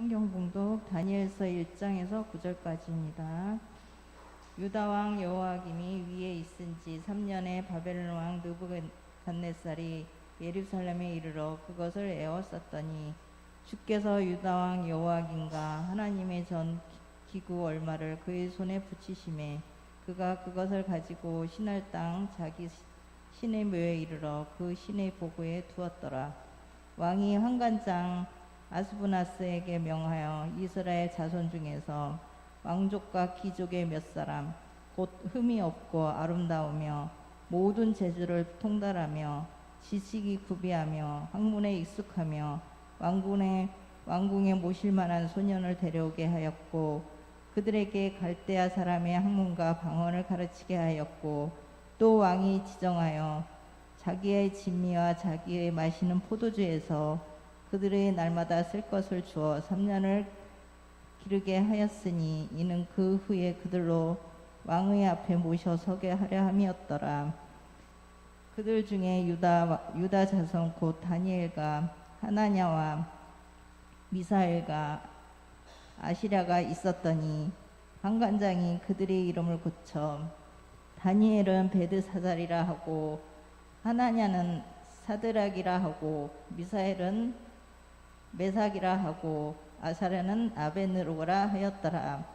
성경 봉독 다니엘서 1장에서 9절까지입니다. 유다 왕 여호야김이 위에 있은 지 3년에 바벨론 왕 느부갓네살이 예루살렘에 이르러 그것을 에워쌌더니 주께서 유다 왕 여호야김과 하나님의 전 기구 얼마를 그의 손에 붙이심에 그가 그것을 가지고 신할 땅 자기 신의 묘에 이르러 그 신의 보고에 두었더라. 왕이 환관장 아스부나스에게 명하여 이스라엘 자손 중에서 왕족과 귀족의 몇 사람 곧 흠이 없고 아름다우며 모든 재주를 통달하며 지식이 구비하며 학문에 익숙하며 왕궁에 모실 만한 소년을 데려오게 하였고 그들에게 갈대아 사람의 학문과 방언을 가르치게 하였고 또 왕이 지정하여 자기의 진미와 자기의 마시는 포도주에서 그들의 날마다 쓸 것을 주어 3년을 기르게 하였으니 이는 그 후에 그들로 왕의 앞에 모셔 서게 하려 함이었더라. 그들 중에 유다 자손 곧 다니엘과 하나냐와 미사엘과 아시랴가 있었더니 환관장이 그들의 이름을 고쳐 다니엘은 베드사달이라 하고 하나냐는 사드락이라 하고 미사엘은 메삭이라 하고 아사랴는 아벤느고라 하였더라.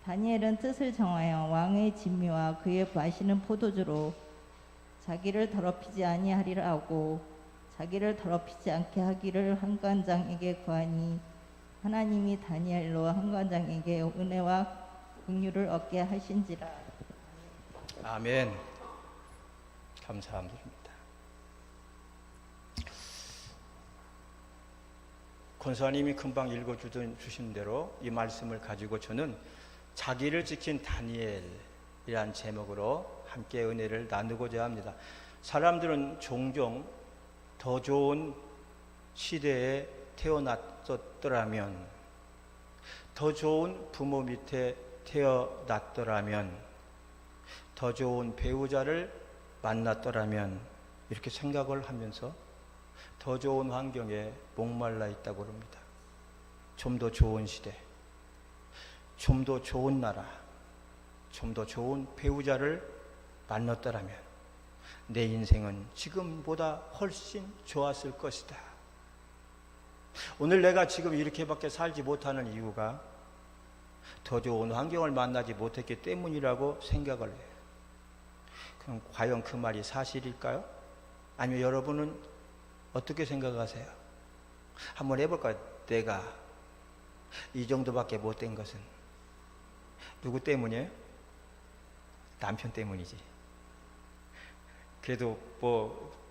다니엘은 뜻을 정하여 왕의 진미와 그의 마시는 포도주로 자기를 더럽히지 아니하리라 하고 자기를 더럽히지 않게 하기를 환관장에게 구하니 하나님이 다니엘로 환관장에게 은혜와 긍휼을 얻게 하신지라. 아멘. 감사합니다. 권사님이 금방 읽어주신 대로 이 말씀을 가지고 저는 자기를 지킨 다니엘이란 제목으로 함께 은혜를 나누고자 합니다. 사람들은 종종 더 좋은 시대에 태어났더라면, 더 좋은 부모 밑에 태어났더라면, 더 좋은 배우자를 만났더라면 이렇게 생각을 하면서 더 좋은 환경에 목말라 있다고 합니다. 좀 더 좋은 시대, 좀 더 좋은 나라, 좀 더 좋은 배우자를 만났더라면 내 인생은 지금보다 훨씬 좋았을 것이다. 오늘 내가 지금 이렇게밖에 살지 못하는 이유가 더 좋은 환경을 만나지 못했기 때문이라고 생각을 해요. 그럼 과연 그 말이 사실일까요? 아니면 여러분은 어떻게 생각하세요? 한번 해볼까요? 내가 이 정도밖에 못된 것은 누구 때문이에요? 남편 때문이지. 그래도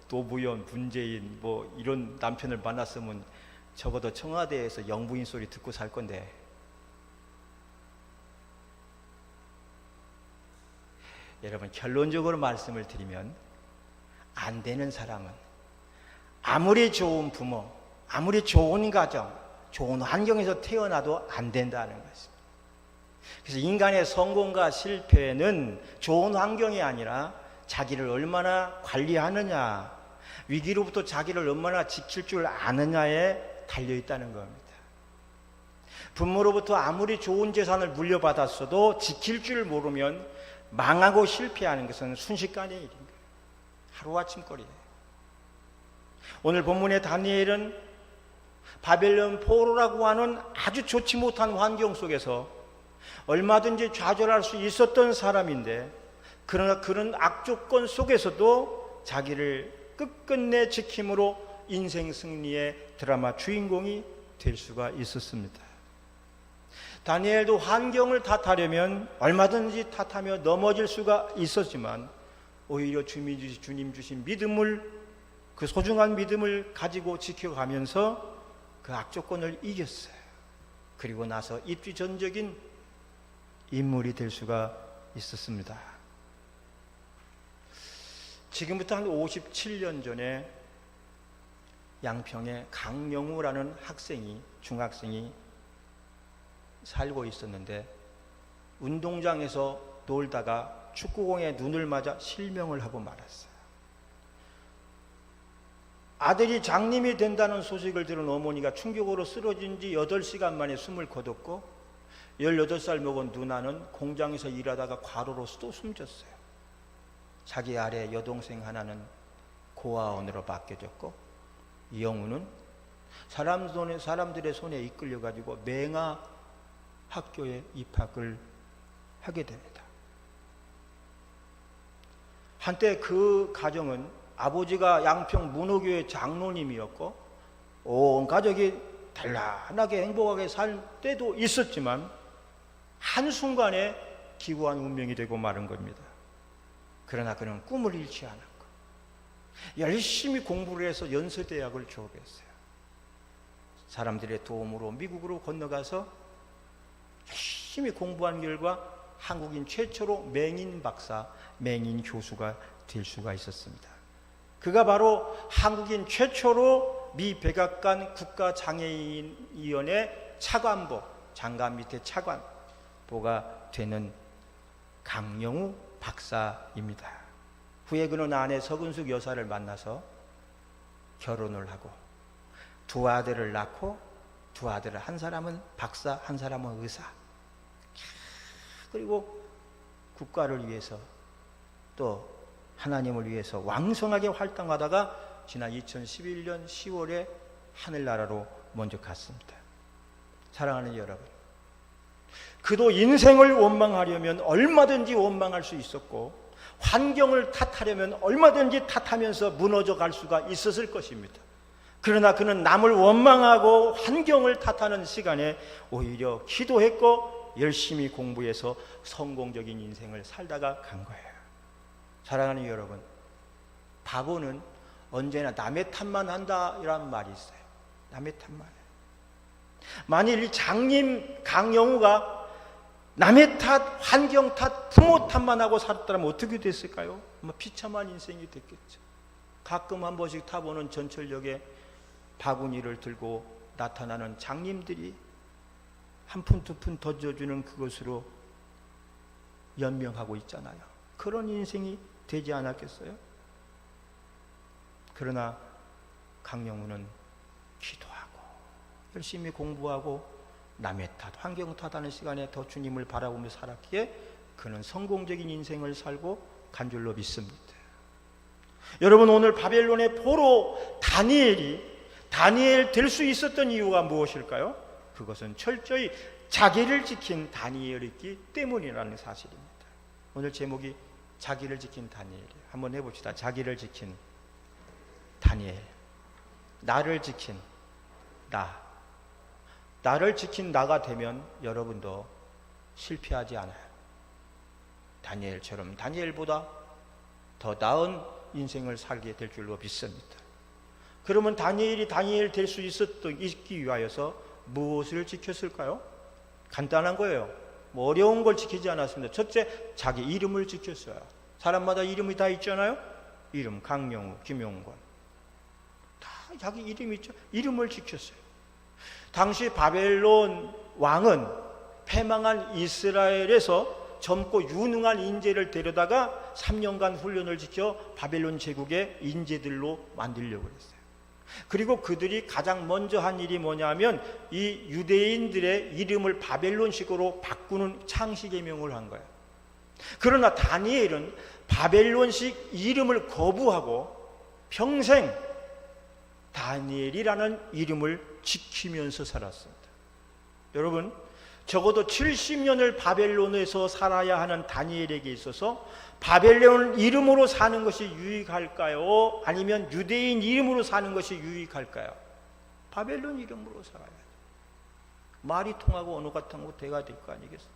노무현, 문재인 이런 남편을 만났으면 적어도 청와대에서 영부인 소리 듣고 살 건데, 여러분 결론적으로 말씀을 드리면 안 되는 사람은 아무리 좋은 부모, 아무리 좋은 가정, 좋은 환경에서 태어나도 안 된다는 것입니다. 그래서 인간의 성공과 실패는 좋은 환경이 아니라 자기를 얼마나 관리하느냐, 위기로부터 자기를 얼마나 지킬 줄 아느냐에 달려있다는 겁니다. 부모로부터 아무리 좋은 재산을 물려받았어도 지킬 줄 모르면 망하고 실패하는 것은 순식간의 일인 거예요. 하루아침거리예요. 오늘 본문의 다니엘은 바벨론 포로라고 하는 아주 좋지 못한 환경 속에서 얼마든지 좌절할 수 있었던 사람인데, 그러나 그런 악조건 속에서도 자기를 끝끝내 지킴으로 인생 승리의 드라마 주인공이 될 수가 있었습니다. 다니엘도 환경을 탓하려면 얼마든지 탓하며 넘어질 수가 있었지만 오히려 주님 주신 믿음을, 그 소중한 믿음을 가지고 지켜가면서 그 악조건을 이겼어요. 그리고 나서 입지전적인 인물이 될 수가 있었습니다. 지금부터 한 57년 전에 양평에 강영우라는 중학생이 살고 있었는데, 운동장에서 놀다가 축구공에 눈을 맞아 실명을 하고 말았어요. 아들이 장님이 된다는 소식을 들은 어머니가 충격으로 쓰러진 지 8시간 만에 숨을 거뒀고 18살 먹은 누나는 공장에서 일하다가 과로로 또 숨졌어요. 자기 아래 여동생 하나는 고아원으로 맡겨졌고 영우는 사람들의 손에 이끌려가지고 맹아 학교에 입학을 하게 됩니다. 한때 그 가정은 아버지가 양평 문호교회 장로님이었고 온 가족이 단란하게 행복하게 살 때도 있었지만 한순간에 기구한 운명이 되고 마른 겁니다. 그러나 그는 꿈을 잃지 않았고 열심히 공부를 해서 연세대학을 졸업했어요. 사람들의 도움으로 미국으로 건너가서 열심히 공부한 결과 한국인 최초로 맹인 박사, 맹인 교수가 될 수가 있었습니다. 그가 바로 한국인 최초로 미 백악관 국가장애인위원회 차관보, 장관 밑에 차관보가 되는 강영우 박사입니다. 후에 그는 아내 서근숙 여사를 만나서 결혼을 하고 두 아들을 낳고 두 아들을 한 사람은 박사, 한 사람은 의사. 그리고 국가를 위해서 또 하나님을 위해서 왕성하게 활동하다가 지난 2011년 10월에 하늘나라로 먼저 갔습니다. 사랑하는 여러분, 그도 인생을 원망하려면 얼마든지 원망할 수 있었고 환경을 탓하려면 얼마든지 탓하면서 무너져 갈 수가 있었을 것입니다. 그러나 그는 남을 원망하고 환경을 탓하는 시간에 오히려 기도했고 열심히 공부해서 성공적인 인생을 살다가 간 거예요. 사랑하는 여러분, 바보는 언제나 남의 탓만 한다 이라는 말이 있어요. 남의 탓만 해요. 만일 이 장님 강영우가 남의 탓, 환경 탓, 부모 탓만 하고 살았다면 어떻게 됐을까요? 아마 비참한 인생이 됐겠죠. 가끔 한 번씩 타보는 전철역에 바구니를 들고 나타나는 장님들이 한 푼 두 푼 던져주는 그것으로 연명하고 있잖아요. 그런 인생이 되지 않았겠어요? 그러나 강영우는 기도하고 열심히 공부하고 남의 탓, 환경 탓하는 시간에 더 주님을 바라보며 살았기에 그는 성공적인 인생을 살고 간 줄로 믿습니다. 여러분, 오늘 바벨론의 포로 다니엘 될 수 있었던 이유가 무엇일까요? 그것은 철저히 자기를 지킨 다니엘이기 때문이라는 사실입니다. 오늘 제목이 자기를 지킨 다니엘이에요. 한번 해봅시다. 자기를 지킨 다니엘. 나를 지킨 나. 나를 지킨 나가 되면 여러분도 실패하지 않아요. 다니엘처럼 다니엘보다 더 나은 인생을 살게 될 줄로 믿습니다. 그러면 다니엘이 다니엘 될 수 있기 위하여서 무엇을 지켰을까요? 간단한 거예요. 뭐 어려운 걸 지키지 않았습니다. 첫째, 자기 이름을 지켰어요. 사람마다 이름이 다 있잖아요. 이름, 강영우, 김용권, 다 자기 이름이 있죠. 이름을 지켰어요. 당시 바벨론 왕은 패망한 이스라엘에서 젊고 유능한 인재를 데려다가 3년간 훈련을 시켜 바벨론 제국의 인재들로 만들려고 했어요. 그리고 그들이 가장 먼저 한 일이 뭐냐면 이 유대인들의 이름을 바벨론식으로 바꾸는 창시개명을 한 거예요. 그러나 다니엘은 바벨론식 이름을 거부하고 평생 다니엘이라는 이름을 지키면서 살았습니다. 여러분, 적어도 70년을 바벨론에서 살아야 하는 다니엘에게 있어서 바벨론 이름으로 사는 것이 유익할까요? 아니면 유대인 이름으로 사는 것이 유익할까요? 바벨론 이름으로 살아야 돼요. 말이 통하고 언어가 통하고 대가 될 거 아니겠어요?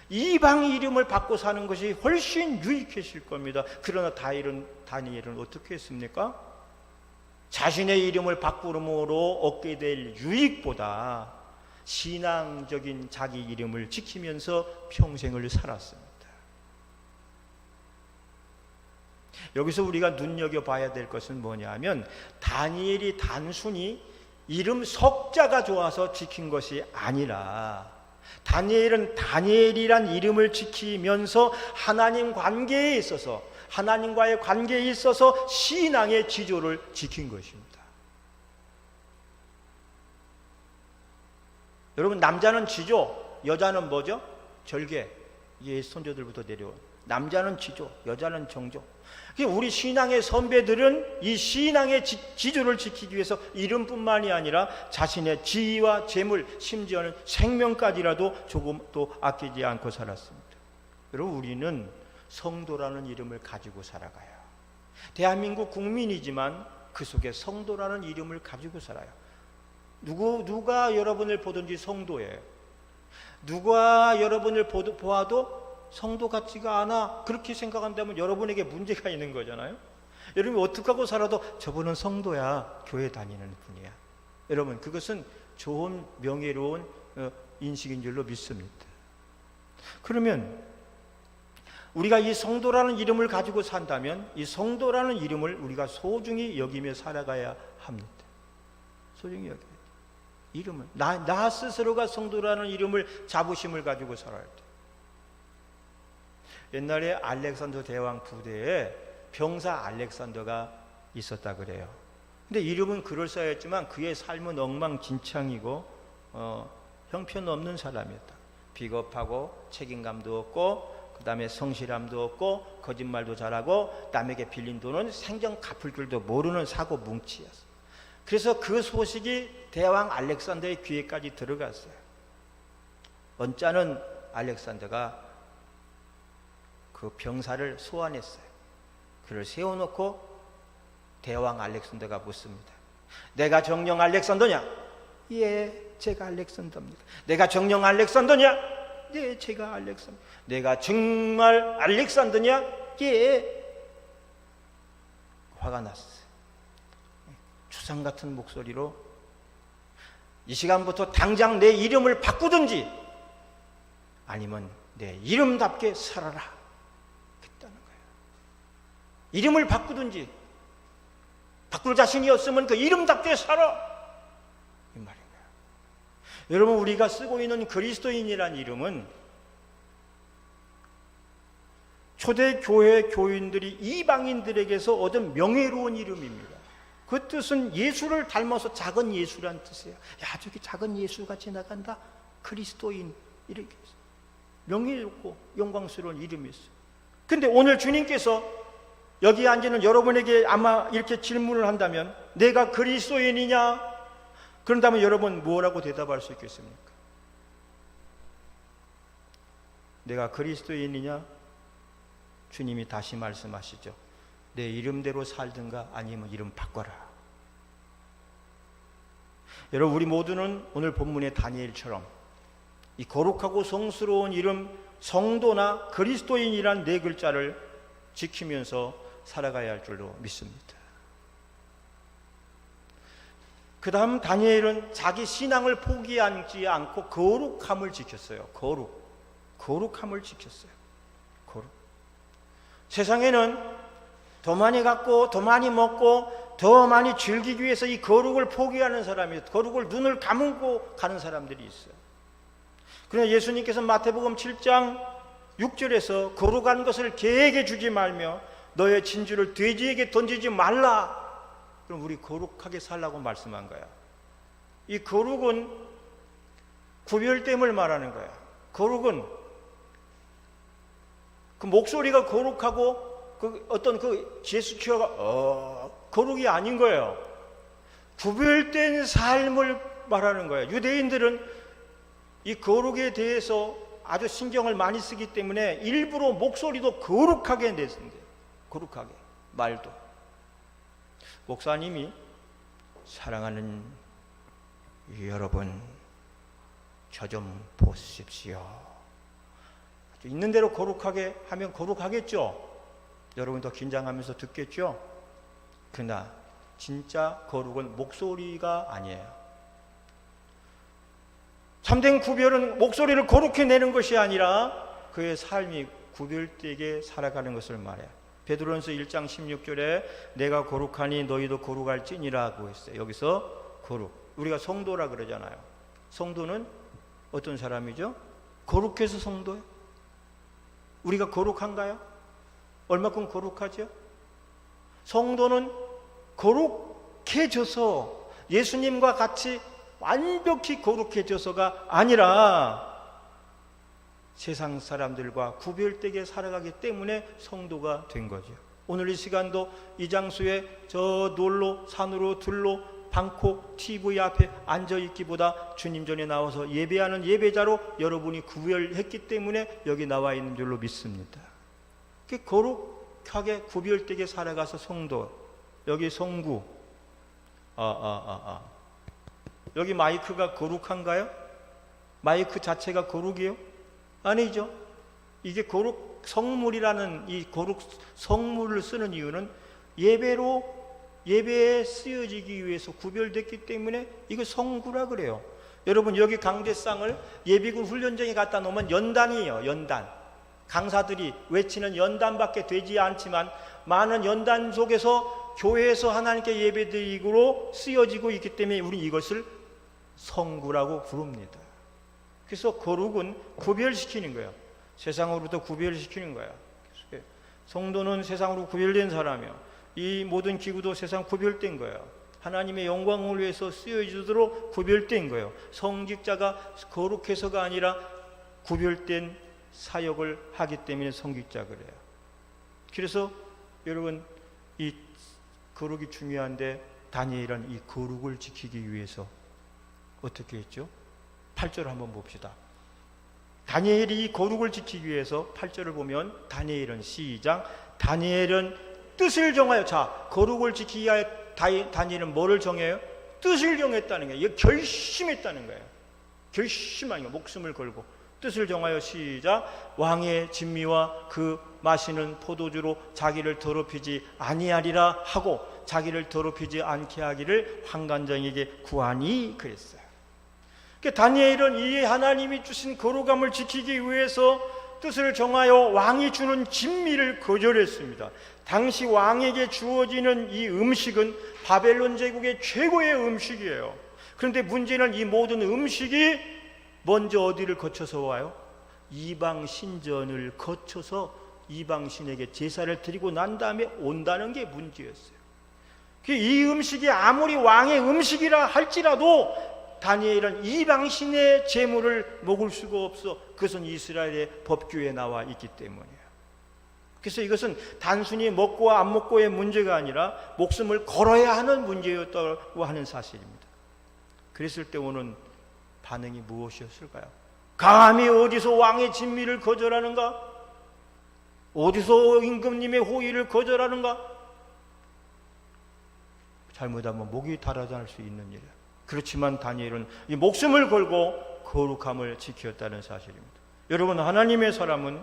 이방 이름을 받고 사는 것이 훨씬 유익해질 겁니다. 그러나 다니엘은 어떻게 했습니까? 자신의 이름을 바꾸므로 얻게 될 유익보다 신앙적인 자기 이름을 지키면서 평생을 살았습니다. 여기서 우리가 눈여겨봐야 될 것은 뭐냐면 다니엘이 단순히 이름 석자가 좋아서 지킨 것이 아니라 다니엘은 다니엘이란 이름을 지키면서 하나님 관계에 있어서 하나님과의 관계에 있어서 신앙의 지조를 지킨 것입니다. 여러분, 남자는 지조, 여자는 뭐죠? 절개. 예, 손자들부터 내려온. 남자는 지조, 여자는 정조. 우리 신앙의 선배들은 이 신앙의 지조를 지키기 위해서 이름뿐만이 아니라 자신의 지위와 재물, 심지어는 생명까지라도 조금도 아끼지 않고 살았습니다. 여러분, 우리는 성도라는 이름을 가지고 살아가요. 대한민국 국민이지만 그 속에 성도라는 이름을 가지고 살아요. 누가 여러분을 보든지 성도예요. 누가 여러분을 보아도 성도 같지가 않아, 그렇게 생각한다면 여러분에게 문제가 있는 거잖아요. 여러분이 어떻게 하고 살아도 저분은 성도야, 교회 다니는 분이야. 여러분, 그것은 좋은 명예로운 인식인 줄로 믿습니다. 그러면 우리가 이 성도라는 이름을 가지고 산다면 이 성도라는 이름을 우리가 소중히 여기며 살아가야 합니다. 소중히 여겨야 돼요. 이름을 나 스스로가 성도라는 이름을 자부심을 가지고 살아야 돼. 옛날에 알렉산더 대왕 부대에 병사 알렉산더가 있었다 그래요. 근데 이름은 그럴싸했지만 그의 삶은 엉망진창이고 형편없는 사람이었다. 비겁하고 책임감도 없고 그 다음에 성실함도 없고 거짓말도 잘하고 남에게 빌린 돈은 생전 갚을 줄도 모르는 사고 뭉치였어. 그래서 그 소식이 대왕 알렉산더의 귀에까지 들어갔어요. 언짢은 알렉산더가 그 병사를 소환했어요. 그를 세워놓고 대왕 알렉산더가 묻습니다. 내가 정령 알렉산더냐? 예, 제가 알렉산더입니다. 내가 정령 알렉산더냐? 예, 제가 알렉산더. 내가 정말 알렉산더냐? 예. 화가 났어요. 추상 같은 목소리로 이 시간부터 당장 내 이름을 바꾸든지 아니면 내 이름답게 살아라. 그랬다는 거예요. 이름을 바꾸든지, 바꿀 자신이 없으면 그 이름답게 살아. 이 말인 거예요. 여러분, 우리가 쓰고 있는 그리스도인이란 이름은 초대교회 교인들이 이방인들에게서 얻은 명예로운 이름입니다. 그 뜻은 예수를 닮아서 작은 예수란 뜻이에요. 야, 저기 작은 예수가 지나간다. 그리스도인. 이렇게 명예롭고 영광스러운 이름이 있어요. 근데 오늘 주님께서 여기 앉는 여러분에게 아마 이렇게 질문을 한다면 내가 그리스도인이냐? 그런다면 여러분 뭐라고 대답할 수 있겠습니까? 내가 그리스도인이냐? 주님이 다시 말씀하시죠. 내 이름대로 살든가 아니면 이름 바꿔라. 여러분, 우리 모두는 오늘 본문의 다니엘처럼 이 거룩하고 성스러운 이름 성도나 그리스도인이란 네 글자를 지키면서 살아가야 할 줄로 믿습니다. 그 다음 다니엘은 자기 신앙을 포기하지 않고 거룩함을 지켰어요. 거룩함을 지켰어요. 거룩. 세상에는 더 많이 갖고 더 많이 먹고 더 많이 즐기기 위해서 이 거룩을 포기하는 사람이, 거룩을 눈을 감고 가는 사람들이 있어요. 그러나 예수님께서 마태복음 7장 6절에서 거룩한 것을 개에게 주지 말며 너의 진주를 돼지에게 던지지 말라. 그럼 우리 거룩하게 살라고 말씀한 거야. 이 거룩은 구별됨을 말하는 거야. 거룩은 그 목소리가 거룩하고 어떤 그 제스처가 거룩이 아닌 거예요. 구별된 삶을 말하는 거예요. 유대인들은 이 거룩에 대해서 아주 신경을 많이 쓰기 때문에 일부러 목소리도 거룩하게 내신대요. 거룩하게 말도. 목사님이 사랑하는 여러분, 저 좀 보십시오. 있는 대로 거룩하게 하면 거룩하겠죠. 여러분도 긴장하면서 듣겠죠. 그러나 진짜 거룩은 목소리가 아니에요. 참된 구별은 목소리를 거룩히 내는 것이 아니라 그의 삶이 구별되게 살아가는 것을 말해요. 베드로전서 1장 16절에 내가 거룩하니 너희도 거룩할지니라고 했어요. 여기서 거룩, 우리가 성도라 그러잖아요. 성도는 어떤 사람이죠? 거룩해서 성도예요. 우리가 거룩한가요? 얼마큼 거룩하죠? 성도는 거룩해져서 예수님과 같이 완벽히 거룩해져서가 아니라 세상 사람들과 구별되게 살아가기 때문에 성도가 된 거죠. 오늘 이 시간도 이 장소에 저 놀로 산으로 들로 방콕 TV 앞에 앉아있기보다 주님 전에 나와서 예배하는 예배자로 여러분이 구별했기 때문에 여기 나와 있는 줄로 믿습니다. 거룩하게 구별되게 살아가서 성도, 여기 성구, 여기 마이크가 거룩한가요? 마이크 자체가 거룩이요? 아니죠. 이게 거룩 성물이라는 이 거룩 성물을 쓰는 이유는 예배에 쓰여지기 위해서 구별됐기 때문에 이거 성구라 그래요. 여러분 여기 강대상을 예비군 훈련장에 갖다 놓으면 연단이에요. 연단. 강사들이 외치는 연단밖에 되지 않지만 많은 연단 속에서 교회에서 하나님께 예배드리기로 쓰여지고 있기 때문에 우리 이것을 성구라고 부릅니다. 그래서 거룩은 구별시키는 거예요. 세상으로부터 구별시키는 거예요. 성도는 세상으로 구별된 사람이요. 이 모든 기구도 세상 구별된 거예요. 하나님의 영광을 위해서 쓰여지도록 구별된 거예요. 성직자가 거룩해서가 아니라 구별된 사역을 하기 때문에 성직자 그래요. 그래서 여러분 이 거룩이 중요한데 다니엘은 이 거룩을 지키기 위해서 어떻게 했죠? 8절 한번 봅시다. 다니엘이 이 거룩을 지키기 위해서 8절을 보면 다니엘은 시작. 다니엘은 뜻을 정하여, 자, 거룩을 지키기 위해 다니엘은 뭐를 정해요? 뜻을 정했다는 거예요. 이거 결심했다는 거예요. 결심한 거, 목숨을 걸고 뜻을 정하여 시작. 왕의 진미와 그 마시는 포도주로 자기를 더럽히지 아니하리라 하고 자기를 더럽히지 않게 하기를 환관장에게 구하니 그랬어요. 다니엘은 이 하나님이 주신 거룩함을 지키기 위해서 뜻을 정하여 왕이 주는 진미를 거절했습니다. 당시 왕에게 주어지는 이 음식은 바벨론 제국의 최고의 음식이에요. 그런데 문제는 이 모든 음식이 먼저 어디를 거쳐서 와요? 이방 신전을 거쳐서 이방 신에게 제사를 드리고 난 다음에 온다는 게 문제였어요. 이 음식이 아무리 왕의 음식이라 할지라도 다니엘은 이방신의 제물을 먹을 수가 없어. 그것은 이스라엘의 법규에 나와 있기 때문이에요. 그래서 이것은 단순히 먹고와 안 먹고의 문제가 아니라 목숨을 걸어야 하는 문제였다고 하는 사실입니다. 그랬을 때 오는 반응이 무엇이었을까요? 감히 어디서 왕의 진미를 거절하는가? 어디서 임금님의 호의를 거절하는가? 잘못하면 목이 달아날 수 있는 일이에요. 그렇지만 다니엘은 이 목숨을 걸고 거룩함을 지켰다는 사실입니다. 여러분, 하나님의 사람은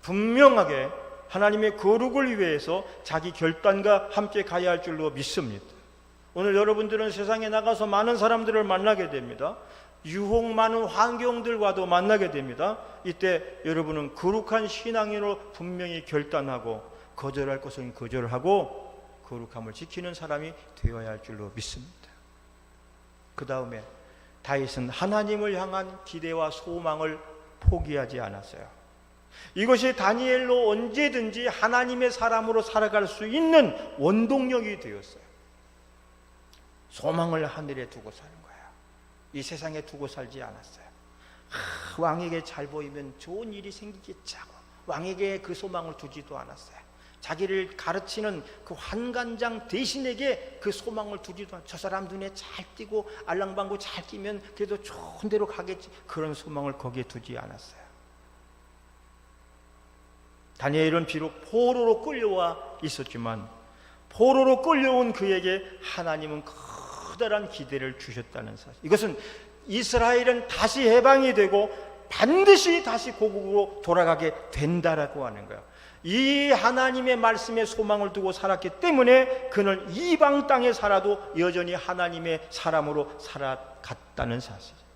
분명하게 하나님의 거룩을 위해서 자기 결단과 함께 가야 할 줄로 믿습니다. 오늘 여러분들은 세상에 나가서 많은 사람들을 만나게 됩니다. 유혹 많은 환경들과도 만나게 됩니다. 이때 여러분은 거룩한 신앙으로 분명히 결단하고 거절할 것은 거절하고 거룩함을 지키는 사람이 되어야 할 줄로 믿습니다. 그 다음에 다윗은 하나님을 향한 기대와 소망을 포기하지 않았어요. 이것이 다니엘로 언제든지 하나님의 사람으로 살아갈 수 있는 원동력이 되었어요. 소망을 하늘에 두고 사는 거예요. 이 세상에 두고 살지 않았어요. 왕에게 잘 보이면 좋은 일이 생기겠지 하고 왕에게 그 소망을 두지도 않았어요. 자기를 가르치는 그 환관장 대신에게 그 소망을 두지도 않았어요. 저 사람 눈에 잘 띄고 알랑방구 잘 끼면 그래도 좋은 데로 가겠지, 그런 소망을 거기에 두지 않았어요. 다니엘은 비록 포로로 끌려와 있었지만 포로로 끌려온 그에게 하나님은 커다란 기대를 주셨다는 사실. 이것은 이스라엘은 다시 해방이 되고 반드시 다시 고국으로 돌아가게 된다라고 하는 거예요. 이 하나님의 말씀에 소망을 두고 살았기 때문에 그는 이방 땅에 살아도 여전히 하나님의 사람으로 살아갔다는 사실입니다.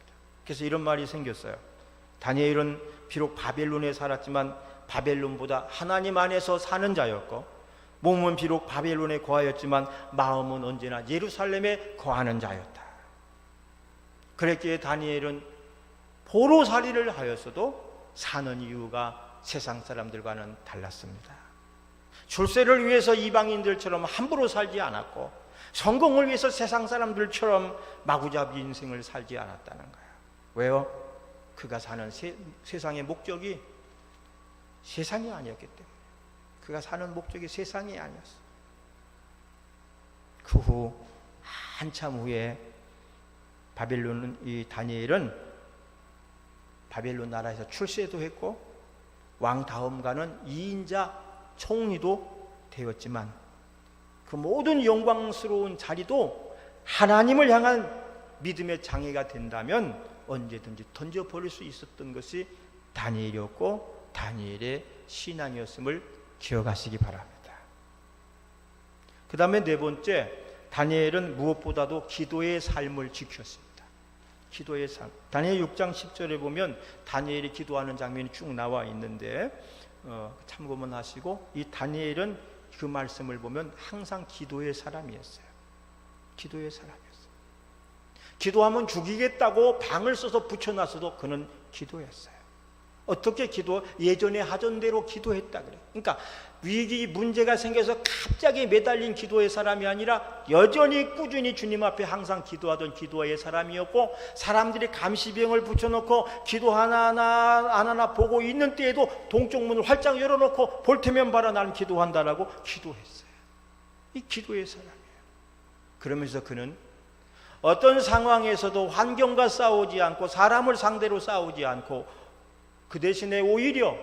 그래서 이런 말이 생겼어요. 다니엘은 비록 바벨론에 살았지만 바벨론보다 하나님 안에서 사는 자였고, 몸은 비록 바벨론에 거하였지만 마음은 언제나 예루살렘에 거하는 자였다. 그랬기에 다니엘은 포로살이를 하였어도 사는 이유가 세상 사람들과는 달랐습니다. 출세를 위해서 이방인들처럼 함부로 살지 않았고 성공을 위해서 세상 사람들처럼 마구잡이 인생을 살지 않았다는 거예요. 왜요? 그가 사는 세상의 목적이 세상이 아니었기 때문에. 그가 사는 목적이 세상이 아니었어. 그 후 한참 후에 이 다니엘은 바벨론 나라에서 출세도 했고 왕 다음가는 2인자 총리도 되었지만 그 모든 영광스러운 자리도 하나님을 향한 믿음의 장애가 된다면 언제든지 던져버릴 수 있었던 것이 다니엘이었고 다니엘의 신앙이었음을 기억하시기 바랍니다. 그 다음에 네 번째, 다니엘은 무엇보다도 기도의 삶을 지켰습니다. 기도의 삶. 다니엘 6장 10절에 보면 다니엘이 기도하는 장면이 쭉 나와 있는데 참고만 하시고, 이 다니엘은 그 말씀을 보면 항상 기도의 사람이었어요. 기도의 사람이었어요. 기도하면 죽이겠다고 방을 써서 붙여놨어도 그는 기도했어요. 어떻게 예전에 하던 대로 기도했다 그래요. 그러니까 위기 문제가 생겨서 갑자기 매달린 기도의 사람이 아니라 여전히 꾸준히 주님 앞에 항상 기도하던 기도의 사람이었고, 사람들이 감시병을 붙여놓고 기도 하나하나 보고 있는 때에도 동쪽 문을 활짝 열어놓고 볼 테면 봐라 나는 기도한다라고 기도했어요. 이 기도의 사람이에요. 그러면서 그는 어떤 상황에서도 환경과 싸우지 않고 사람을 상대로 싸우지 않고 그 대신에 오히려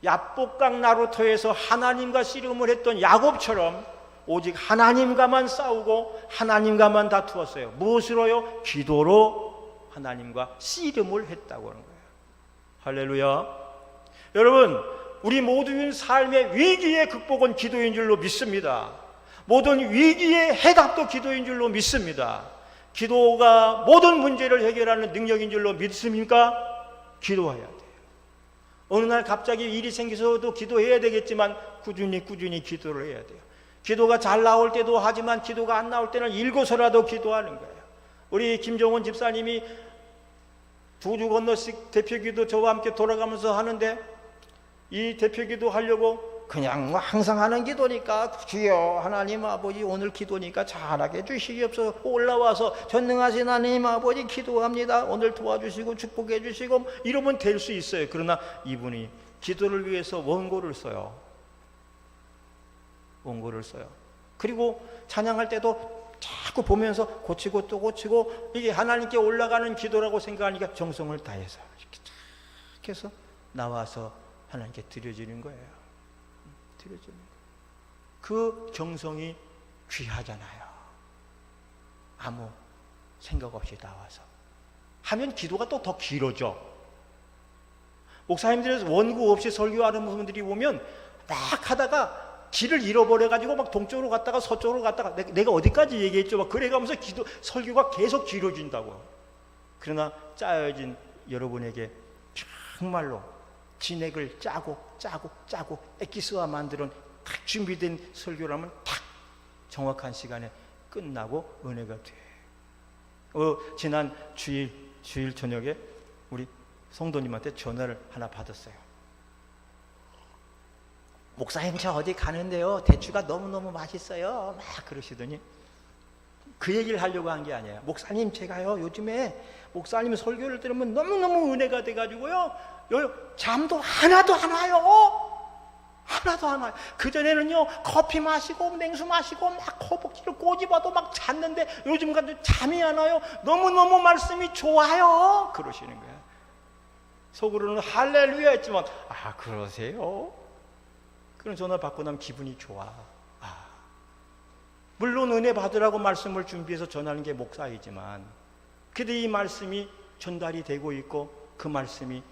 야복강 나루터에서 하나님과 씨름을 했던 야곱처럼 오직 하나님과만 싸우고 하나님과만 다투었어요. 무엇으로요? 기도로 하나님과 씨름을 했다고 하는 거예요. 할렐루야. 여러분, 우리 모두의 삶의 위기의 극복은 기도인 줄로 믿습니다. 모든 위기의 해답도 기도인 줄로 믿습니다. 기도가 모든 문제를 해결하는 능력인 줄로 믿습니까? 기도해야 돼요. 어느 날 갑자기 일이 생겨서도 기도해야 되겠지만 꾸준히 기도를 해야 돼요. 기도가 잘 나올 때도 하지만 기도가 안 나올 때는 읽어서라도 기도하는 거예요. 우리 김종원 집사님이 2주 건너씩 대표기도 저와 함께 돌아가면서 하는데, 이 대표기도 하려고 그냥 항상 하는 기도니까 주여 하나님 아버지 오늘 기도니까 잘하게 해주시옵소서, 올라와서 전능하신 하나님 아버지 기도합니다, 오늘 도와주시고 축복해 주시고, 이러면 될 수 있어요. 그러나 이분이 기도를 위해서 원고를 써요. 그리고 찬양할 때도 자꾸 보면서 고치고 또 고치고, 이게 하나님께 올라가는 기도라고 생각하니까 정성을 다해서 이렇게 쫙 해서 나와서 하나님께 드려지는 거예요. 그 정성이 귀하잖아요. 아무 생각 없이 나와서 하면 기도가 또 더 길어져. 목사님들에서 원고 없이 설교하는 분들이 보면 막 하다가 길을 잃어버려가지고 막 동쪽으로 갔다가 서쪽으로 갔다가 내가 어디까지 얘기했죠? 막 그래가면서 설교가 계속 길어진다고. 그러나 짜여진 여러분에게 정말로 진액을 짜고 엑기스와 만드는 딱 준비된 설교라면 딱 정확한 시간에 끝나고 은혜가 돼. 지난 주일 저녁에 우리 성도님한테 전화를 하나 받았어요. 목사님 저 어디 가는데요, 대추가 너무너무 맛있어요 막 그러시더니, 그 얘기를 하려고 한 게 아니에요. 목사님 제가요 요즘에 목사님 설교를 들으면 너무너무 은혜가 돼가지고요 잠도 하나도 안 와요. 그전에는요 커피 마시고 냉수 마시고 막 허벅지를 꼬집어도 막 잤는데 요즘 같은 잠이 안 와요. 너무너무 말씀이 좋아요 그러시는 거예요. 속으로는 할렐루야 했지만 그러세요? 그런 전화 받고 나면 기분이 좋아. 물론 은혜 받으라고 말씀을 준비해서 전하는 게 목사이지만, 그래도 이 말씀이 전달이 되고 있고 그 말씀이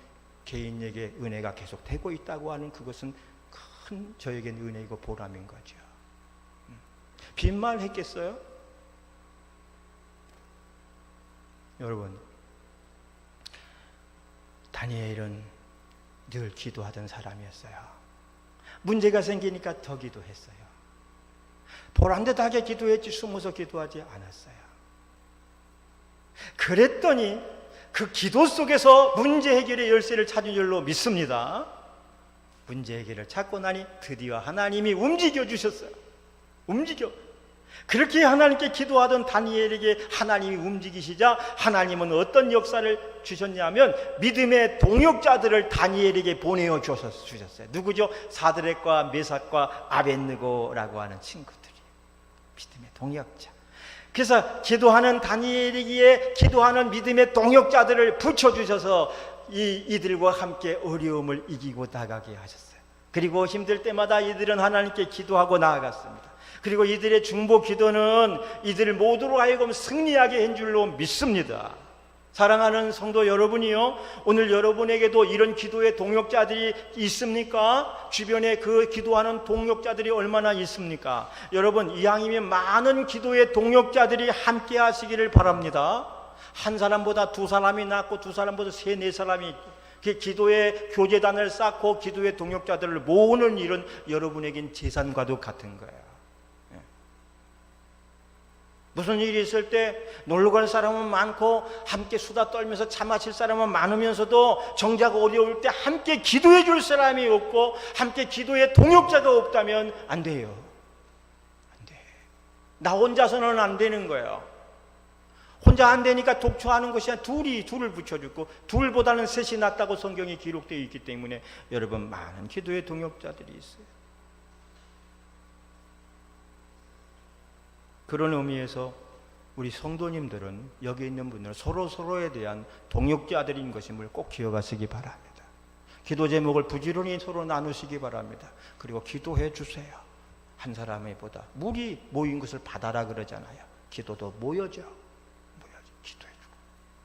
개인에게 은혜가 계속 되고 있다고 하는 그것은 큰 저에게는 은혜이고 보람인 거죠. 빈말 했겠어요? 여러분, 다니엘은 늘 기도하던 사람이었어요. 문제가 생기니까 더 기도했어요. 보란듯하게 기도했지 숨어서 기도하지 않았어요. 그랬더니 그 기도 속에서 문제 해결의 열쇠를 찾은 줄로 믿습니다. 문제 해결을 찾고 나니 드디어 하나님이 움직여 주셨어요. 그렇게 하나님께 기도하던 다니엘에게 하나님이 움직이시자 하나님은 어떤 역사를 주셨냐면 믿음의 동역자들을 다니엘에게 보내어 주셨어요. 누구죠? 사드락과 메삭과 아벳느고라고 하는 친구들이 믿음의 동역자. 그래서 기도하는 다니엘에게 기도하는 믿음의 동역자들을 붙여주셔서 이들과 함께 어려움을 이기고 나가게 하셨어요. 그리고 힘들 때마다 이들은 하나님께 기도하고 나아갔습니다. 그리고 이들의 중보 기도는 이들 모두로 하여금 승리하게 한 줄로 믿습니다. 사랑하는 성도 여러분이요, 오늘 여러분에게도 이런 기도의 동역자들이 있습니까? 주변에 그 기도하는 동역자들이 얼마나 있습니까? 여러분, 이왕이면 많은 기도의 동역자들이 함께 하시기를 바랍니다. 한 사람보다 두 사람이 낫고 두 사람보다 세, 네 사람이 그 기도의 교제단을 쌓고 기도의 동역자들을 모으는 일은 여러분에겐 재산과도 같은 거예요. 무슨 일이 있을 때 놀러 갈 사람은 많고 함께 수다 떨면서 차 마실 사람은 많으면서도 정작 어려울 때 함께 기도해 줄 사람이 없고 함께 기도의 동역자가 없다면 안 돼요. 안 돼. 나 혼자서는 안 되는 거예요. 혼자 안 되니까 독초하는 것이 아니라 둘을 붙여주고 둘보다는 셋이 낫다고 성경에 기록되어 있기 때문에 여러분 많은 기도의 동역자들이 있어요. 그런 의미에서 우리 성도님들은 여기 있는 분들은 서로에 대한 동역자들인 것임을 꼭 기억하시기 바랍니다. 기도 제목을 부지런히 서로 나누시기 바랍니다. 그리고 기도해 주세요. 한 사람이 보다 무리 모인 것을 받아라 그러잖아요. 기도도 모여져.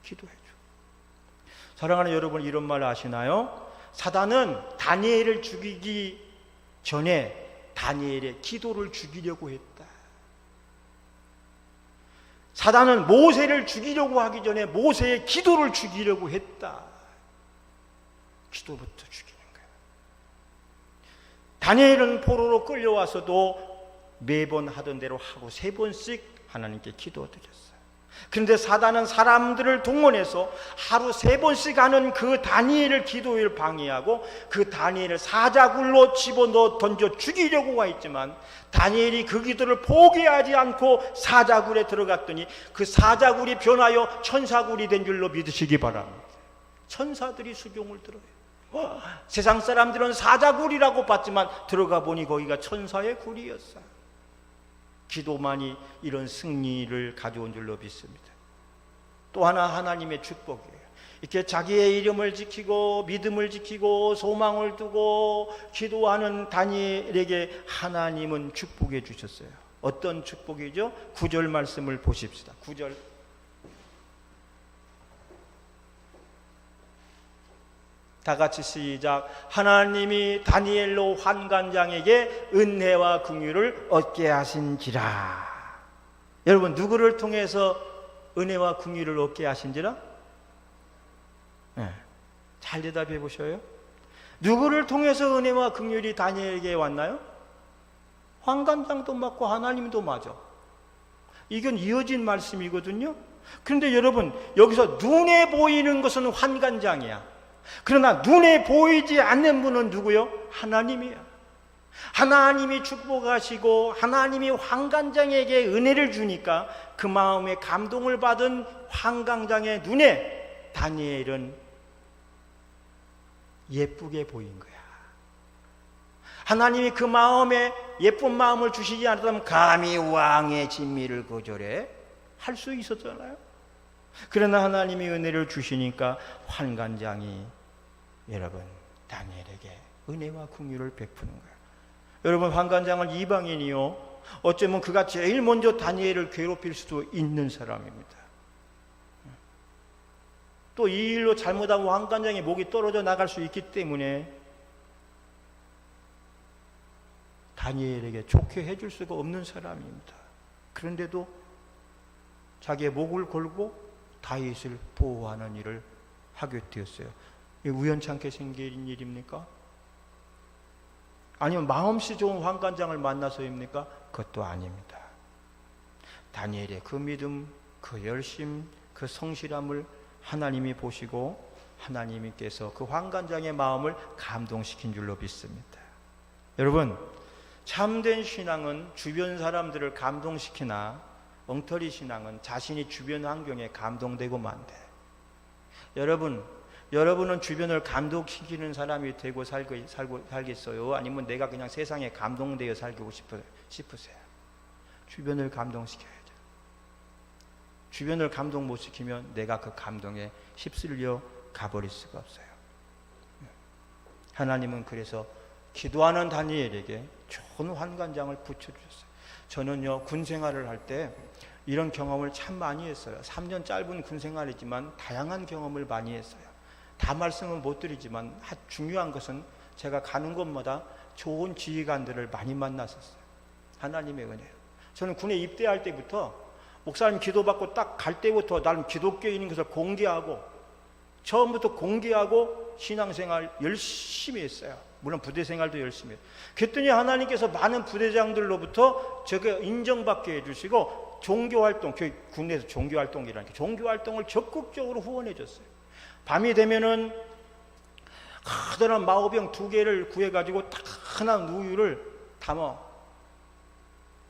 기도해주고. 사랑하는 여러분, 이런 말 아시나요? 사단은 다니엘을 죽이기 전에 다니엘의 기도를 죽이려고 했다. 사단은 모세를 죽이려고 하기 전에 모세의 기도를 죽이려고 했다. 기도부터 죽이는 거예요. 다니엘은 포로로 끌려와서도 매번 하던 대로 하고 3번씩 하나님께 기도드렸어요. 그런데 사단은 사람들을 동원해서 하루 3번씩 하는 그 다니엘을 기도를 방해하고 그 다니엘을 사자굴로 집어넣어 던져 죽이려고 했지만 다니엘이 그 기도를 포기하지 않고 사자굴에 들어갔더니 그 사자굴이 변하여 천사굴이 된 줄로 믿으시기 바랍니다. 천사들이 수종을 들어요. 세상 사람들은 사자굴이라고 봤지만 들어가 보니 거기가 천사의 굴이었어요. 기도만이 이런 승리를 가져온 줄로 믿습니다. 또 하나 하나님의 축복이에요. 이렇게 자기의 이름을 지키고 믿음을 지키고 소망을 두고 기도하는 다니엘에게 하나님은 축복해 주셨어요. 어떤 축복이죠? 9절 말씀을 보십시다. 9절. 다 같이 시작. 하나님이 다니엘로 환관장에게 은혜와 긍휼을 얻게 하신지라. 여러분, 누구를 통해서 은혜와 긍휼을 얻게 하신지라? 네. 잘 대답해 보셔요. 누구를 통해서 은혜와 긍휼이 다니엘에게 왔나요? 환관장도 맞고 하나님도 맞아. 이건 이어진 말씀이거든요. 그런데 여러분, 여기서 눈에 보이는 것은 환관장이야. 그러나 눈에 보이지 않는 분은 누구요? 하나님이야. 하나님이 축복하시고 하나님이 환관장에게 은혜를 주니까 그 마음에 감동을 받은 환관장의 눈에 다니엘은 예쁘게 보인 거야. 하나님이 그 마음에 예쁜 마음을 주시지 않았다면 감히 왕의 진미를 거절해 할 수 있었잖아요. 그러나 하나님이 은혜를 주시니까 환관장이 여러분 다니엘에게 은혜와 긍휼을 베푸는 거예요. 여러분, 환관장은 이방인이요, 어쩌면 그가 제일 먼저 다니엘을 괴롭힐 수도 있는 사람입니다. 또 이 일로 잘못하면 환관장의 목이 떨어져 나갈 수 있기 때문에 다니엘에게 좋게 해줄 수가 없는 사람입니다. 그런데도 자기의 목을 걸고 다윗을 보호하는 일을 하게 되었어요. 이게 우연찮게 생긴 일입니까? 아니면 마음씨 좋은 환관장을 만나서입니까? 그것도 아닙니다. 다니엘의 그 믿음, 그 열심, 그 성실함을 하나님이 보시고 하나님께서 그 환관장의 마음을 감동시킨 줄로 믿습니다. 여러분, 참된 신앙은 주변 사람들을 감동시키나 엉터리 신앙은 자신이 주변 환경에 감동되고 만돼. 여러분은 주변을 감동시키는 사람이 되고 살겠어요? 아니면 내가 그냥 세상에 감동되어 살고 싶으세요? 주변을 감동시켜야죠. 주변을 감동 못 시키면 내가 그 감동에 휩쓸려 가버릴 수가 없어요. 하나님은 그래서 기도하는 다니엘에게 좋은 환관장을 붙여주셨어요. 저는요, 군 생활을 할 때 이런 경험을 참 많이 했어요. 3년 짧은 군 생활이지만 다양한 경험을 많이 했어요. 다 말씀은 못 드리지만 중요한 것은 제가 가는 곳마다 좋은 지휘관들을 많이 만났었어요. 하나님의 은혜로. 저는 군에 입대할 때부터 목사님 기도받고 딱 갈 때부터 나는 기독교인인 것을 공개하고 처음부터 공개하고 신앙생활 열심히 했어요. 물론 부대생활도 열심히 했어요. 그랬더니 하나님께서 많은 부대장들로부터 제가 인정받게 해주시고 종교활동, 군대에서 종교활동이라는 게 종교활동을 적극적으로 후원해 줬어요. 밤이 되면은 커다란 마오병 2개를 구해가지고 딱 하나 우유를 담아,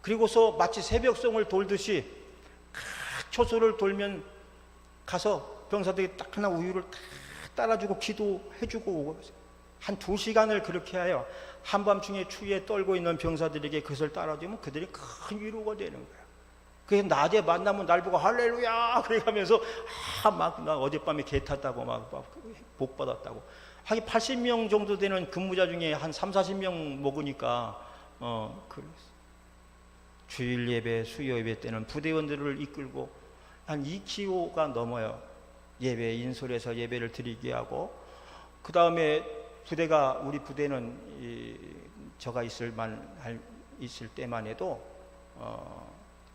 그리고서 마치 새벽송을 돌듯이 초소를 돌면 가서 병사들이 딱 하나 우유를 딱 따라주고 기도해주고 오고, 한 2시간을 그렇게 하여 한밤중에 추위에 떨고 있는 병사들에게 그것을 따라주면 그들이 큰 위로가 되는 거야. 그래서 낮에 만나면 날 보고 할렐루야 그래가면서 나 어젯밤에 개 탔다고 막 복 받았다고. 하긴 80명 정도 되는 근무자 중에 한 30-40명 먹으니까 주일 예배, 수요 예배 때는 부대원들을 이끌고 한 2km가 넘어요. 예배 인솔에서 예배를 드리게 하고, 그 다음에 우리 부대는 저가 있을 때만 해도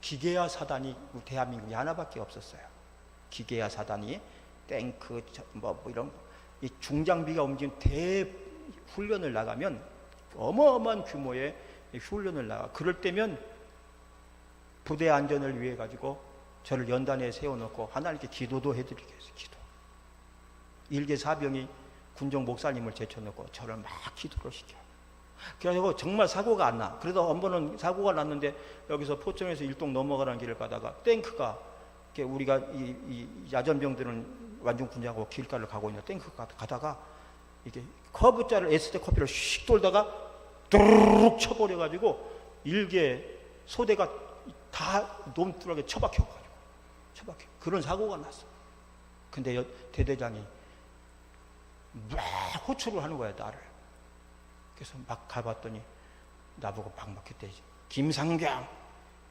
기계화 사단이 대한민국에 하나밖에 없었어요. 기계화 사단이 탱크 이런 이 중장비가 움직이는 대훈련을 나가면 어마어마한 규모의 훈련을 나가. 그럴 때면 부대 안전을 위해 가지고 저를 연단에 세워놓고 하나님께 기도도 해드리게 했어요. 기도. 일개 사병이 군정 목사님을 제쳐놓고 저를 막 기도를 시켜요. 그래서 정말 사고가 안 나. 그래도 한 번은 사고가 났는데 여기서 포천에서 일동 넘어가는 길을 가다가 탱크가, 우리가 이 야전병들은 완전 군장하고 길가를 가고 있는 탱크가 가다가 이게 커브자를 S대 커피를 휙 돌다가 뚜루룩 쳐버려가지고 일개 소대가 다 놈뚜락에 처박혀가지고 그런 사고가 났어. 근데 대대장이 막 호출을 하는 거야, 나를. 그래서 막 가봤더니 나보고 막막했대. 김상경,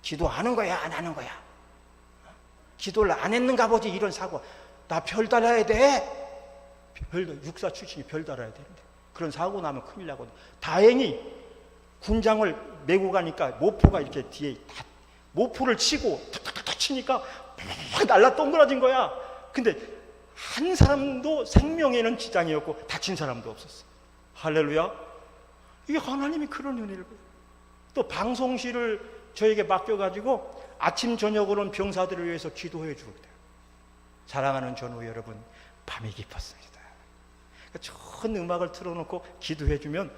기도하는 거야 안 하는 거야? 기도를 안 했는가 보지. 이런 사고. 나 별 달아야 돼. 육사 출신이 별 달아야 되는데 그런 사고 나면 큰일 나거든. 다행히 군장을 메고 가니까 모포가 이렇게 뒤에 다 모포를 치고 탁탁탁 치니까 막 날라 동그라진 거야. 근데 한 사람도 생명에는 지장이 없고 다친 사람도 없었어. 할렐루야. 이게 하나님이 그런 은혜를. 또 방송실을 저에게 맡겨가지고 아침 저녁으로는 병사들을 위해서 기도해 주고 그래요. 사랑하는 전우 여러분, 밤이 깊었습니다. 좋은 음악을 틀어놓고 기도해 주면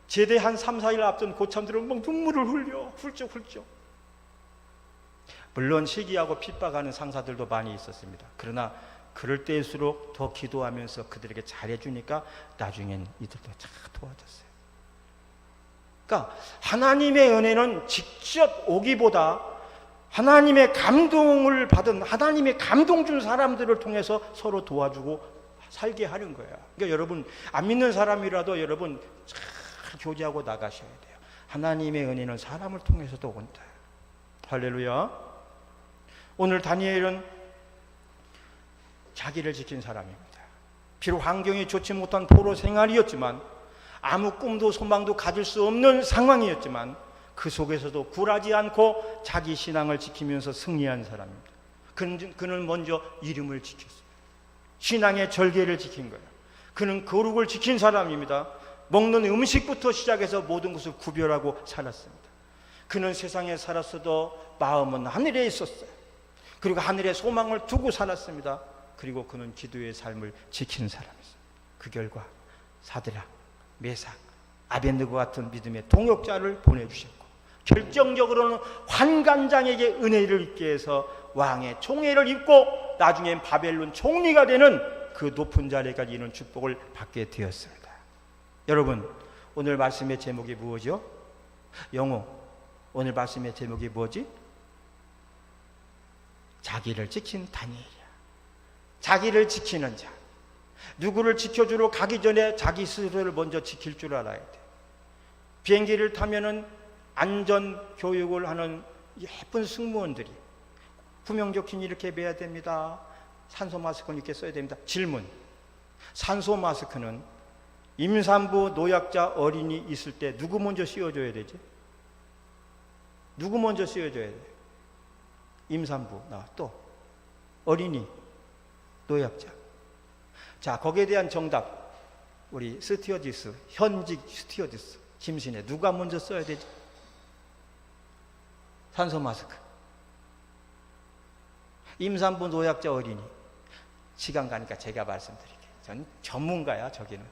제대 한 3-4일 앞둔 고참들은 막 눈물을 흘려 훌쩍훌쩍. 물론 시기하고 핍박하는 상사들도 많이 있었습니다. 그러나 그럴 때일수록 더 기도하면서 그들에게 잘해주니까 나중엔 이들도 잘 도와줬어요. 그러니까 하나님의 은혜는 직접 오기보다 하나님의 감동을 받은, 하나님의 감동 준 사람들을 통해서 서로 도와주고 살게 하는 거예요. 그러니까 여러분, 안 믿는 사람이라도 여러분 잘 교제하고 나가셔야 돼요. 하나님의 은혜는 사람을 통해서도 온다. 할렐루야. 오늘 다니엘은 자기를 지킨 사람입니다. 비록 환경이 좋지 못한 포로 생활이었지만, 아무 꿈도 소망도 가질 수 없는 상황이었지만 그 속에서도 굴하지 않고 자기 신앙을 지키면서 승리한 사람입니다. 그는 먼저 이름을 지켰어요. 신앙의 절개를 지킨 거예요. 그는 거룩을 지킨 사람입니다. 먹는 음식부터 시작해서 모든 것을 구별하고 살았습니다. 그는 세상에 살았어도 마음은 하늘에 있었어요. 그리고 하늘에 소망을 두고 살았습니다. 그리고 그는 기도의 삶을 지키는 사람이었어요. 그 결과 사드락, 메삭, 아벤느고 같은 믿음의 동역자를 보내주셨고, 결정적으로는 환관장에게 은혜를 입게 해서 왕의 총애를 입고 나중엔 바벨론 총리가 되는 그 높은 자리까지 이는 축복을 받게 되었습니다. 여러분, 오늘 말씀의 제목이 무엇이죠? 영호, 오늘 말씀의 제목이 뭐지? 자기를 지킨 다니엘이야. 자기를 지키는 자. 누구를 지켜주러 가기 전에 자기 스스로를 먼저 지킬 줄 알아야 돼. 비행기를 타면은 안전 교육을 하는 예쁜 승무원들이 구명조끼는 이렇게 매야 됩니다. 산소 마스크는 이렇게 써야 됩니다. 질문: 산소 마스크는 임산부, 노약자, 어린이 있을 때 누구 먼저 씌워줘야 되지? 누구 먼저 씌워줘야 돼? 임산부, 또 어린이, 노약자. 자, 거기에 대한 정답, 우리 스튜어디스, 현직 스튜어디스 김신혜, 누가 먼저 써야 되지? 산소 마스크. 임산부, 노약자, 어린이. 시간 가니까 제가 말씀드릴게요. 전 전문가야. 저기는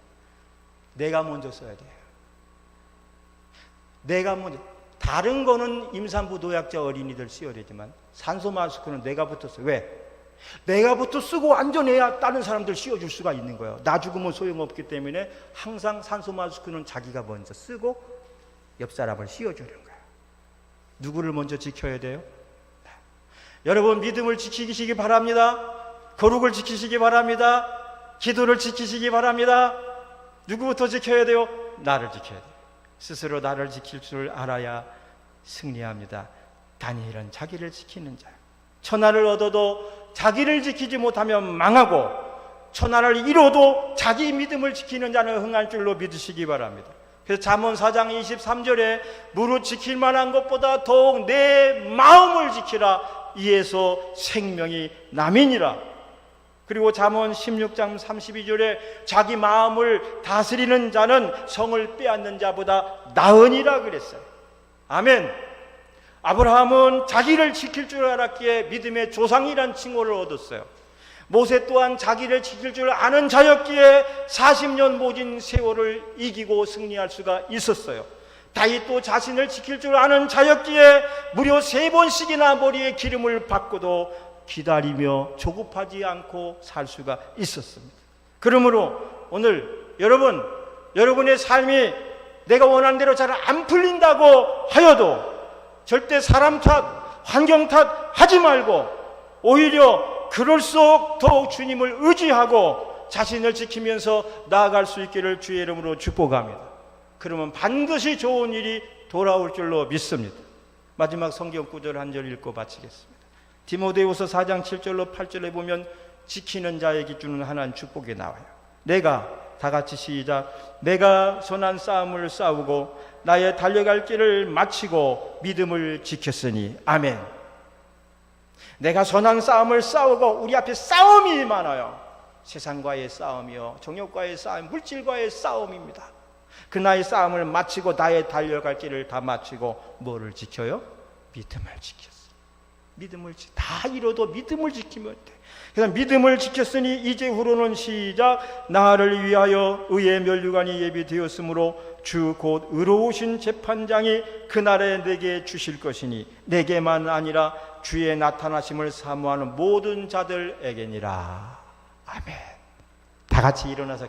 내가 먼저 써야 돼요. 내가 먼저. 다른 거는 임산부, 노약자, 어린이들 써야 되지만 산소 마스크는 내가부터 써. 왜? 내가부터 쓰고 안전해야 다른 사람들 씌워줄 수가 있는 거예요. 나 죽으면 소용없기 때문에 항상 산소 마스크는 자기가 먼저 쓰고 옆 사람을 씌워주는 거예요. 누구를 먼저 지켜야 돼요? 여러분, 믿음을 지키시기 바랍니다. 거룩을 지키시기 바랍니다. 기도를 지키시기 바랍니다. 누구부터 지켜야 돼요? 나를 지켜야 돼요. 스스로 나를 지킬 줄 알아야 승리합니다. 다니엘은 자기를 지키는 자. 천하를 얻어도 자기를 지키지 못하면 망하고, 천하를 이뤄도 자기 믿음을 지키는 자는 흥할 줄로 믿으시기 바랍니다. 그래서 잠언 4장 23절에 무릇 지킬 만한 것보다 더욱 내 마음을 지키라, 이에서 생명이 남이니라. 그리고 잠언 16장 32절에 자기 마음을 다스리는 자는 성을 빼앗는 자보다 나으니라 그랬어요. 아멘. 아브라함은 자기를 지킬 줄 알았기에 믿음의 조상이란 칭호를 얻었어요. 모세 또한 자기를 지킬 줄 아는 자였기에 40년 모진 세월을 이기고 승리할 수가 있었어요. 다윗도 자신을 지킬 줄 아는 자였기에 무려 3번씩이나 머리에 기름을 받고도 기다리며 조급하지 않고 살 수가 있었습니다. 그러므로 오늘 여러분의 삶이 내가 원하는 대로 잘 안 풀린다고 하여도 절대 사람 탓, 환경 탓 하지 말고 오히려 그럴수록 더욱 주님을 의지하고 자신을 지키면서 나아갈 수 있기를 주의 이름으로 축복합니다. 그러면 반드시 좋은 일이 돌아올 줄로 믿습니다. 마지막 성경 구절 한 절 읽고 마치겠습니다. 디모데후서 4장 7절로 8절에 보면 지키는 자에게 주는 하나님 축복이 나와요. 다 같이 시작. 내가 선한 싸움을 싸우고 나의 달려갈 길을 마치고 믿음을 지켰으니. 아멘. 내가 선한 싸움을 싸우고, 우리 앞에 싸움이 많아요. 세상과의 싸움이요, 정욕과의 싸움, 물질과의 싸움입니다. 그 나의 싸움을 마치고 나의 달려갈 길을 다 마치고 뭐를 지켜요? 믿음을 지켰어요. 다 이뤄도 믿음을 지키면 돼. 그래서 믿음을 지켰으니 이제후로는 시작. 나를 위하여 의의 면류관이 예비되었으므로 주 곧 의로우신 재판장이 그날에 내게 주실 것이니 내게만 아니라 주의 나타나심을 사모하는 모든 자들에게니라. 아멘. 다 같이 일어나서